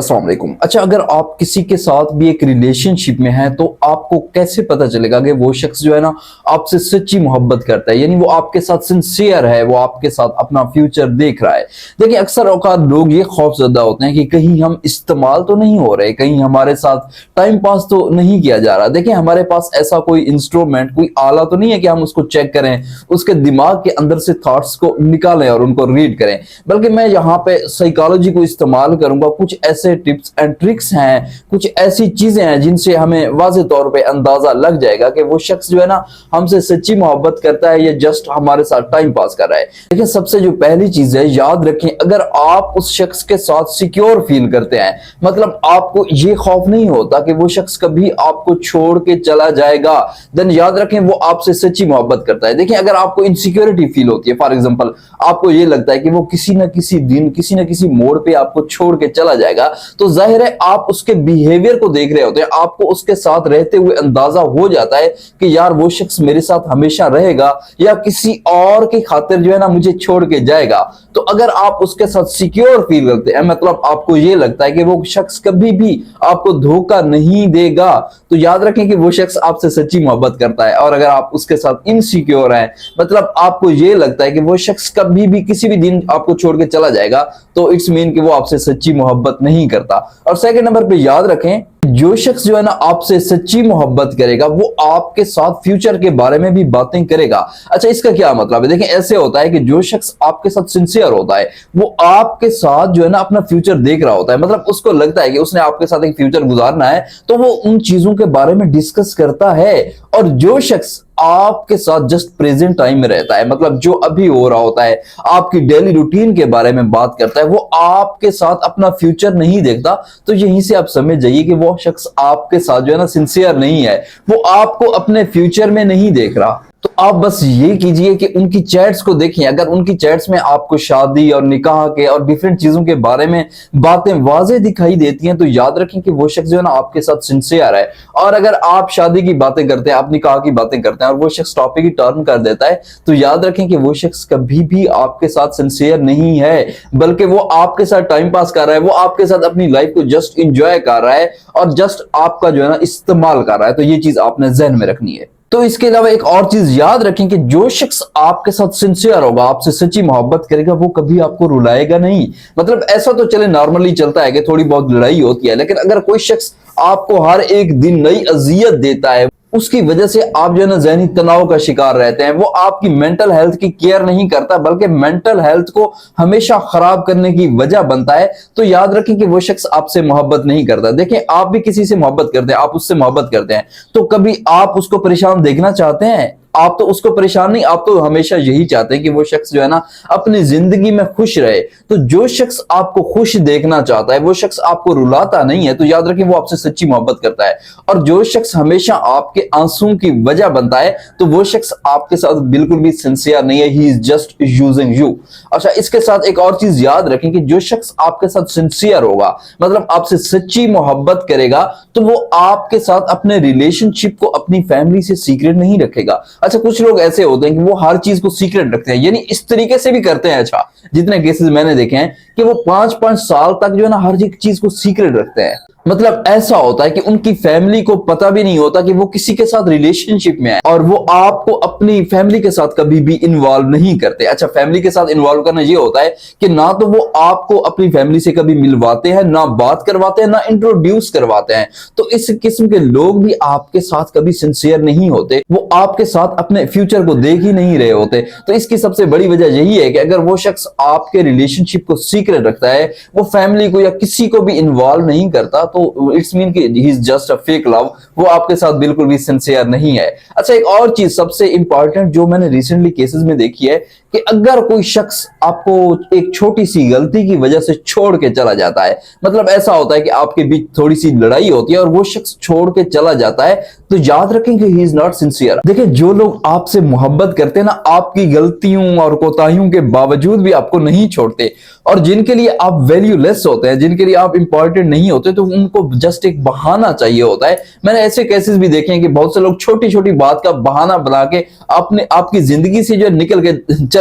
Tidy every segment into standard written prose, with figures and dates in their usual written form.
अस्सलाम वालेकुम। अच्छा, अगर आप किसी के साथ भी एक रिलेशनशिप में हैं तो आपको कैसे पता चलेगा कि वो शख्स जो है ना आपसे सच्ची मोहब्बत करता है, यानी वो आपके साथ सिंसियर है, वो आपके साथ अपना फ्यूचर देख रहा है। देखिए, अक्सर औकात लोग ये खौफजदा होते हैं कि कहीं हम इस्तेमाल तो नहीं हो रहे, कहीं हमारे साथ टाइम पास तो नहीं किया जा रहा। देखिए, हमारे पास ऐसा कोई इंस्ट्रूमेंट, कोई आला तो नहीं है कि हम उसको चेक करें, उसके दिमाग के अंदर से थॉट्स को निकालें और उनको रीड करें, बल्कि मैं यहाँ पे साइकोलॉजी को इस्तेमाल करूंगा। कुछ ऐसे टिप्स एंड ट्रिक्स हैं, कुछ ऐसी चीजें हैं जिनसे हमें वाज़ेह तौर पे अंदाजा लग जाएगा कि वो शख्स जो है ना हमसे सच्ची मोहब्बत करता है या जस्ट हमारे साथ टाइम पास कर रहा है। देखिए, सबसे जो पहली चीज है, याद रखें, अगर आप उस शख्स के साथ सिक्योर फील करते हैं, मतलब आपको ये खौफ नहीं होता कि वो शख्स कभी आपको छोड़ के चला जाएगा, देन याद रखें वो आपसे सच्ची मोहब्बत करता है। देखिए, अगर आपको इनसिक्योरिटी फील होती है, फॉर एग्जांपल आपको ये लगता है कि वो किसी न किसी दिन किसी न किसी मोड़ पे आपको छोड़ के चला जाएगा, तो जाहिर है आप उसके बिहेवियर को देख रहे होते हैं, आपको उसके साथ रहते हुए अंदाजा हो जाता है कि यार वो शख्स मेरे साथ हमेशा रहेगा या किसी और की खातिर जो है ना मुझे छोड़ के जाएगा। तो अगर आप उसके साथ सिक्योर फील करते हैं, मतलब आपको ये लगता है कि वो शख्स कभी भी आपको धोखा नहीं देगा, तो याद रखें कि वो शख्स आपसे सच्ची मोहब्बत करता है। और अगर आप उसके साथ इनसिक्योर हैं, मतलब आपको ये लगता है कि वो शख्स कभी भी किसी भी दिन आपको छोड़ के चला जाएगा, तो इट्स मीन कि वो आपसे सच्ची मोहब्बत नहीं करता। और सेकंड नंबर पे याद रखें, जो शख्स जो है ना आपसे सच्ची मोहब्बत करेगा वो आपके साथ फ्यूचर के बारे में भी बातें करेगा। अच्छा, इसका क्या मतलब है? देखिए, ऐसे होता है कि जो शख्स आपके साथ सिंसियर होता है वो आपके साथ जो है ना अपना फ्यूचर देख रहा होता है, मतलब उसको लगता है कि उसने आपके साथ एक फ्यूचर गुजारना है, तो वो उन चीजों के बारे में डिस्कस करता है। और जो शख्स आपके साथ जस्ट प्रेजेंट टाइम में रहता है, मतलब जो अभी हो रहा होता है, आपकी डेली रूटीन के बारे में बात करता है, वो आपके साथ अपना फ्यूचर नहीं देखता, तो यहीं से आप समझ जाइए कि वो शख्स आपके साथ जो है ना सिंसियर नहीं है, वो आपको अपने फ्यूचर में नहीं देख रहा। तो आप बस ये कीजिए कि उनकी चैट्स को देखिए, अगर उनकी चैट्स में आपको शादी और निकाह के और डिफरेंट चीजों के बारे में बातें वाज़ेह दिखाई देती हैं, तो याद रखें कि वो शख्स जो है ना आपके साथ सिंसियर है। और अगर आप शादी की बातें करते हैं, आप निकाह की बातें करते हैं और वो शख्स टॉपिक ही टर्न कर देता है, तो याद रखें कि वो शख्स कभी भी आपके साथ सिंसियर नहीं है, बल्कि वो आपके साथ टाइम पास कर रहा है, वो आपके साथ अपनी लाइफ को जस्ट इंजॉय कर रहा है और जस्ट आपका जो है ना इस्तेमाल कर रहा है। तो ये चीज आपने ज़हन में रखनी है। तो इसके अलावा एक और चीज याद रखें कि जो शख्स आपके साथ सिंसियर होगा, आपसे सच्ची मोहब्बत करेगा, वो कभी आपको रुलाएगा नहीं। मतलब ऐसा तो चले नॉर्मली चलता है कि थोड़ी बहुत लड़ाई होती है, लेकिन अगर कोई शख्स आपको हर एक दिन नई अजियत देता है, उसकी वजह से आप जो है ना ज़हनी तनाव का शिकार रहते हैं, वो आपकी मेंटल हेल्थ की केयर नहीं करता बल्कि मेंटल हेल्थ को हमेशा खराब करने की वजह बनता है, तो याद रखें कि वो शख्स आपसे मोहब्बत नहीं करता। देखें, आप भी किसी से मोहब्बत करते हैं, आप उससे मोहब्बत करते हैं, तो कभी आप उसको परेशान देखना चाहते हैं? आप तो उसको परेशान नहीं, आप तो हमेशा यही चाहते हैं कि वो शख्स जो है ना अपनी जिंदगी में खुश रहे। तो जो शख्स आपको खुश देखना चाहता है, वो शख्स आपको रुलाता नहीं है, तो याद रखें वो आपसे सच्ची मोहब्बत करता है। और जो शख्स हमेशा आपके आंसुओं की वजह बनता है, तो वो शख्स आपके साथ बिल्कुल भी सिंसियर नहीं है, he is just using you. अच्छा, इसके साथ एक और चीज याद रखें कि जो शख्स आपके साथ सिंसियर होगा, मतलब आपसे सच्ची मोहब्बत करेगा, तो वो आपके साथ अपने रिलेशनशिप को अपनी फैमिली से सीक्रेट नहीं रखेगा। अच्छा, कुछ लोग ऐसे होते हैं कि वो हर चीज को सीक्रेट रखते हैं, यानी इस तरीके से भी करते हैं। अच्छा, जितने केसेस मैंने देखे हैं कि वो 5-5 साल तक जो है ना हर एक चीज को सीक्रेट रखते हैं। मतलब ऐसा होता है कि उनकी फैमिली को पता भी नहीं होता कि वो किसी के साथ रिलेशनशिप में है, और वो आपको अपनी फैमिली के साथ कभी भी इन्वॉल्व नहीं करते। अच्छा, फैमिली के साथ इन्वॉल्व करना ये होता है कि ना तो वो आपको अपनी फैमिली से कभी मिलवाते हैं, ना बात करवाते हैं, ना इंट्रोड्यूस करवाते हैं। तो इस किस्म के लोग भी आपके साथ कभी सिंसियर नहीं होते, वो आपके साथ अपने फ्यूचर को देख ही नहीं रहे होते। तो इसकी सबसे बड़ी वजह यही है कि अगर वो शख्स आपके रिलेशनशिप को सीक्रेट रखता है, वो फैमिली को या किसी को भी इन्वॉल्व नहीं करता, तो इट्स मीन कि he is just a fake love, वो आपके साथ बिल्कुल भी सिंसियर नहीं है। अच्छा, एक और चीज सबसे इंपॉर्टेंट जो मैंने रिसेंटली केसेस में देखी है कि अगर कोई शख्स आपको एक छोटी सी गलती की वजह से छोड़ के चला जाता है, मतलब ऐसा होता है कि आपके बीच थोड़ी सी लड़ाई होती है और वो शख्स छोड़ के चला जाता है, तो याद रखें कि ही इज नॉट सिंसियर। देखिए, जो लोग आपसे मोहब्बत करते हैं ना, आपकी गलतियों और कोताहियों के बावजूद भी आपको नहीं छोड़ते, और जिनके लिए आप वैल्यूलेस होते हैं, जिनके लिए आप इंपॉर्टेंट नहीं होते, तो उनको जस्ट एक बहाना चाहिए होता है। मैंने ऐसे केसेस भी देखे हैं कि बहुत से लोग छोटी छोटी बात का बहाना बना के आपकी जिंदगी से जो निकल के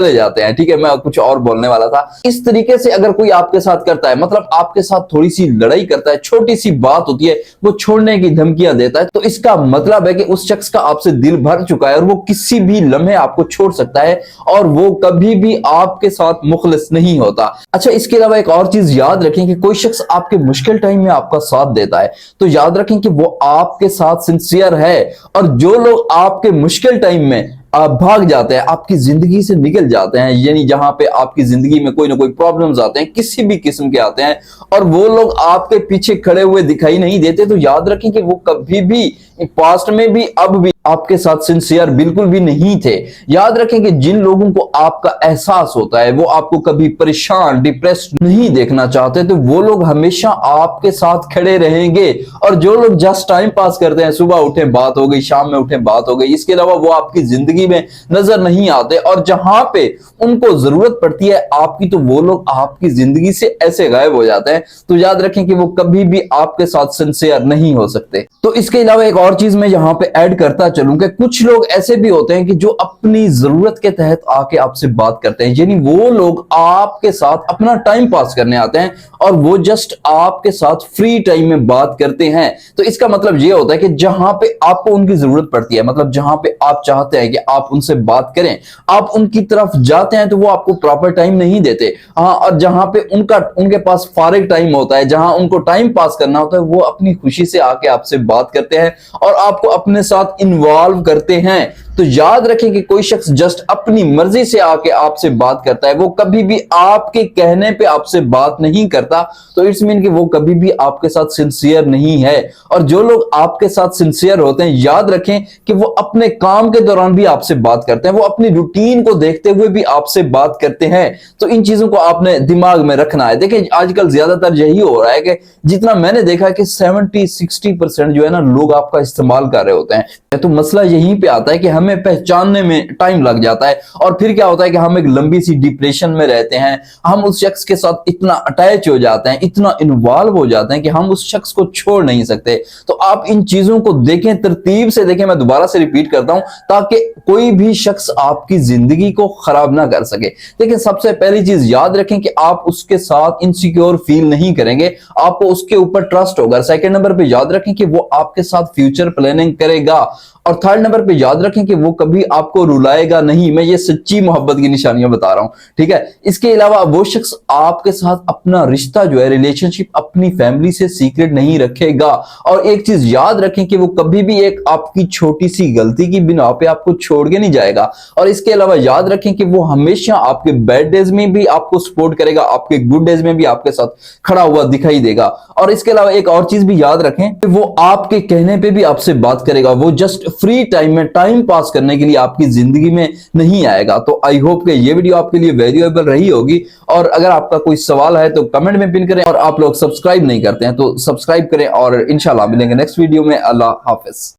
चले जाते हैं। ठीक है, मैं कुछ और बोलने वाला था। इस तरीके से अगर कोई आपके साथ करता है, मतलब आपके साथ थोड़ी सी लड़ाई करता है, छोटी सी बात होती है वो छोड़ने की धमकियां देता है, तो इसका मतलब है कि उस शख्स का आपसे दिल भर चुका है और वो किसी भी लम्हे आपको छोड़ सकता है और वो कभी भी आपके साथ मुखलिस नहीं होता। अच्छा, इसके अलावा एक और चीज याद रखें कि कोई शख्स आपके मुश्किल टाइम में आपका साथ देता है तो याद रखें कि वो आपके साथ सिंसियर है, और जो लोग आपके मुश्किल टाइम में आप भाग जाते हैं, आपकी जिंदगी से निकल जाते हैं, यानी जहां पे आपकी जिंदगी में कोई ना कोई प्रॉब्लम्स आते हैं, किसी भी किस्म के आते हैं, और वो लोग आपके पीछे खड़े हुए दिखाई नहीं देते, तो याद रखें कि वो कभी भी पास्ट में भी अब भी आपके साथ सिंसियर बिल्कुल भी नहीं थे। याद रखें कि जिन लोगों को आपका एहसास होता है वो आपको कभी परेशान, डिप्रेस्ड नहीं देखना चाहते, तो वो लोग हमेशा आपके साथ खड़े रहेंगे। और जो लोग जस्ट टाइम पास करते हैं, सुबह उठे बात हो गई, शाम में उठे बात हो गई, इसके अलावा वो आपकी जिंदगी में नजर नहीं आते, और जहां पे उनको जरूरत पड़ती है आपकी, तो वो लोग आपकी जिंदगी से ऐसे गायब हो जाते हैं। तो याद रखें कि वो कभी भी आपके साथ सिंसियर नहीं हो सकते। तो इसके अलावा एक और चीज मैं यहां पे ऐड करता चलूं कि कुछ लोग ऐसे भी होते हैं कि जो अपनी जरूरत के तहत आके आपसे बात करते हैं, यानी वो लोग आपके साथ अपना टाइम पास करने आते हैं और वो जस्ट आपके साथ फ्री टाइम में बात करते हैं। तो इसका मतलब ये होता है कि जहां पे आपको उनकी जरूरत पड़ती है, मतलब जहां पे आप चाहते हैं कि आप उनसे बात करें, आप उनकी तरफ जाते हैं, तो वो आपको प्रॉपर टाइम नहीं देते। हाँ, और जहां पे उनके पास फारिग टाइम होता है, जहां उनको टाइम पास करना होता है, वो अपनी खुशी से आके आपसे बात करते हैं और आपको अपने साथ इन्वॉल्व करते हैं। तो याद रखें कि कोई शख्स जस्ट अपनी मर्जी से आके आपसे बात करता है, वो कभी भी आपके कहने पे आपसे बात नहीं करता, तो इट्स मीन कि वो कभी भी आपके साथ सिंसियर नहीं है। और जो लोग आपके साथ सिंसियर होते हैं, याद रखें कि वो अपने काम के दौरान भी आपसे बात करते हैं, वो अपनी रूटीन को देखते हुए भी आपसे बात करते हैं। तो इन चीजों को आपने दिमाग में रखना है। देखिए, आजकल ज्यादातर यही हो रहा है कि जितना मैंने देखा कि 70-60% जो है ना, लोग आपका इस्तेमाल कर रहे होते हैं। तो मसला यहीं पे आता है कि हमें पहचानने में टाइम लग जाता है, और फिर क्या होता है कि हम एक लंबी सी डिप्रेशन में रहते हैं। हम उस शख्स के साथ इतना अटैच हो जाते हैं, इतना इन्वॉल्व हो जाते हैं कि हम उस शख्स को छोड़ नहीं सकते। तो आप इन चीजों को देखें, तरतीब से देखें, मैं दोबारा से रिपीट करता हूं, ताकि कोई भी शख्स आपकी जिंदगी को खराब ना कर सके। लेकिन सबसे पहली चीज याद रखें कि आप उसके साथ इनसिक्योर फील नहीं करेंगे, आपको उसके ऊपर ट्रस्ट होगा। सेकंड नंबर पे याद रखें कि वो आपके साथ फ्यूचर प्लानिंग करेगा, और थर्ड नंबर पे याद रखें कि वो कभी आपको रुलाएगा नहीं। मैं ये सच्ची मोहब्बत की निशानियां बता रहा हूं, ठीक है। इसके अलावा वो शख्स आपके साथ अपना रिश्ता जो है, रिलेशनशिप, अपनी फैमिली से सीक्रेट नहीं रखेगा। और एक चीज याद रखें कि वो कभी भी एक आपकी छोटी सी गलती की बिना पे आपको छोड़ के नहीं जाएगा। और इसके अलावा याद रखें कि वो हमेशा आपके बैड डेज में भी आपको सपोर्ट करेगा, आपके गुड डेज में भी आपके साथ खड़ा हुआ दिखाई देगा। और इसके अलावा एक और चीज भी याद रखें कि वो आपके कहने पे भी आपसे बात करेगा, वो जस्ट फ्री टाइम में टाइम पास करने के लिए आपकी जिंदगी में नहीं आएगा। तो आई होप कि ये वीडियो आपके लिए वैल्यूएबल रही होगी, और अगर आपका कोई सवाल है तो कमेंट में पिन करें, और आप लोग सब्सक्राइब नहीं करते हैं तो सब्सक्राइब करें, और इंशाल्लाह मिलेंगे नेक्स्ट वीडियो में। अल्लाह हाफिज।